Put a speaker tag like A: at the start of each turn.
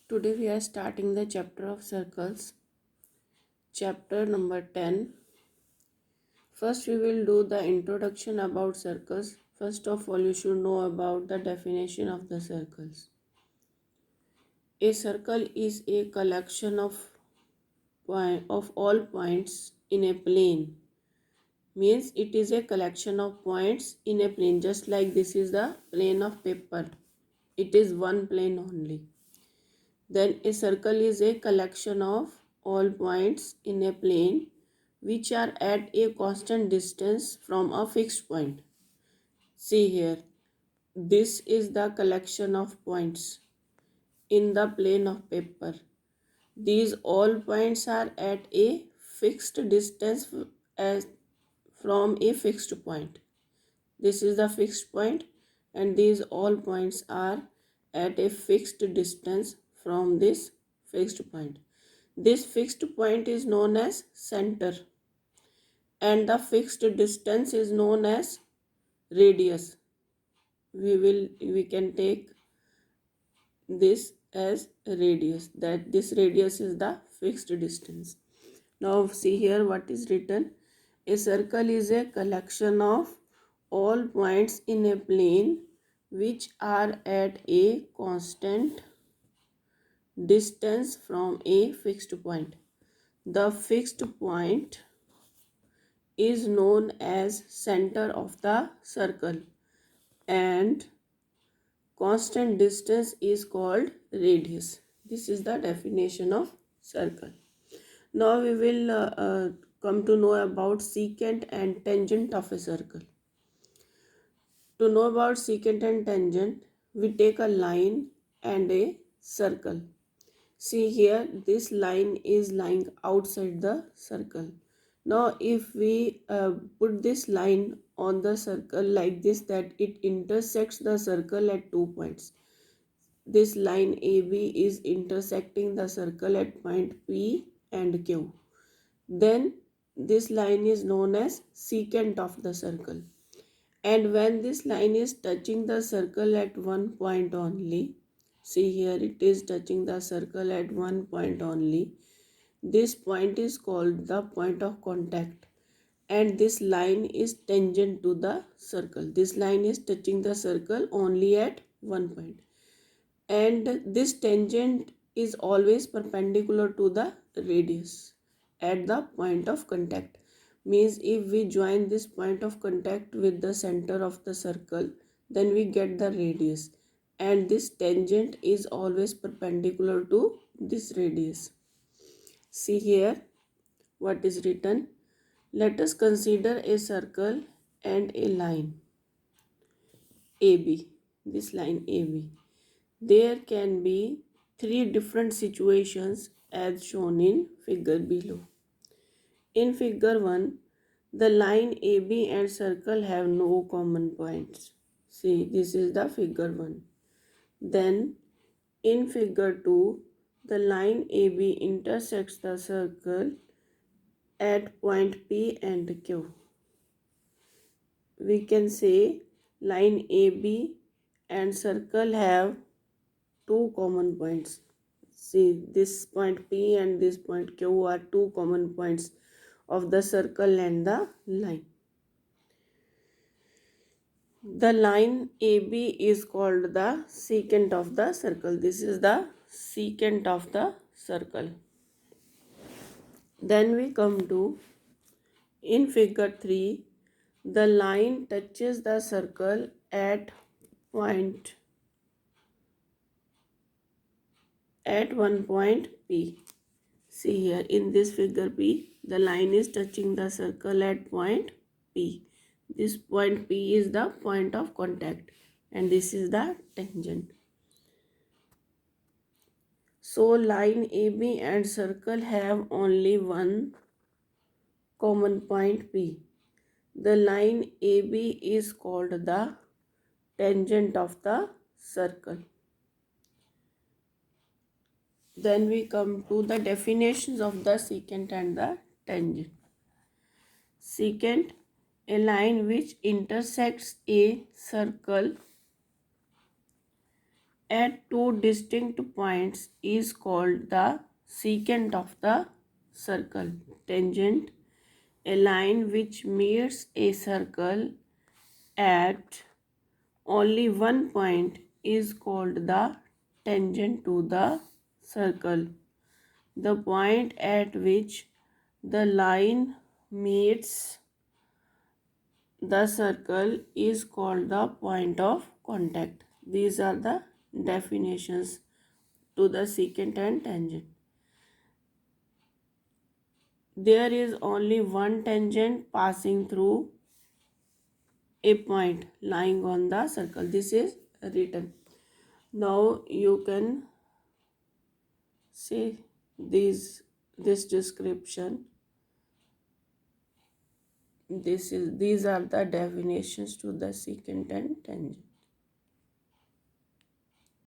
A: Today we are starting the chapter of circles, chapter number 10. First we will do the introduction about circles. First of all, you should know about the definition of the circles. A circle is a collection of all points in a plane. Means it is a collection of points in a plane, just like this is the plane of paper. It is one plane only. Then a circle is a collection of all points in a plane which are at a constant distance from a fixed point. See here, this is the collection of points in the plane of paper. These all points are at a fixed distance as from a fixed point. This is the fixed point, and these all points are at a fixed distance from this fixed point. This fixed point is known as center, and the fixed distance is known as radius. We can take this as radius, that this radius is the fixed distance. Now see here what is written. A circle is a collection of all points in a plane which are at a constant distance from a fixed point. The fixed point is known as center of the circle, and constant distance is called radius. This is the definition of circle. Now we will come to know about secant and tangent of a circle. To know about secant and tangent, we take a line and a circle. See here, this line is lying outside the circle. Now if we put this line on the circle like this, that it intersects the circle at 2 points. This line AB is intersecting the circle at point P and Q. Then this line is known as secant of the circle. And when this line is touching the circle at one point only, see here it is touching the circle at one point only. This point is called the point of contact, and this line is tangent to the circle. This line is touching the circle only at one point, and this tangent is always perpendicular to the radius at the point of contact. Means if we join this point of contact with the center of the circle, then we get the radius, and this tangent is always perpendicular to this radius. See here what is written. Let us consider a circle and a line AB, this line AB. There can be three different situations as shown in figure below. In figure 1, the line AB and circle have no common points. See, this is the figure 1. Then in figure 2, the line AB intersects the circle at point P and Q. We can say line AB and circle have two common points. See, this point P and this point Q are two common points of the circle and the line. The line AB is called the secant of the circle. This is the secant of the circle. Then we come to, in figure 3, the line touches the circle at one point P. See here in this figure P, the line is touching the circle at point P. This point P is the point of contact, and this is the tangent. So line AB and circle have only one common point P. The line AB is called the tangent of the circle. Then we come to the definitions of the secant and the tangent. Secant, a line which intersects a circle at two distinct points is called the secant of the circle. Tangent, a line which meets a circle at only one point, is called the tangent to the circle. The point at which the line meets the circle is called the point of contact. These are the definitions to the secant and tangent. There is only one tangent passing through a point lying on the circle. This is written. Now you can see this description. These are the definitions to the secant and tangent.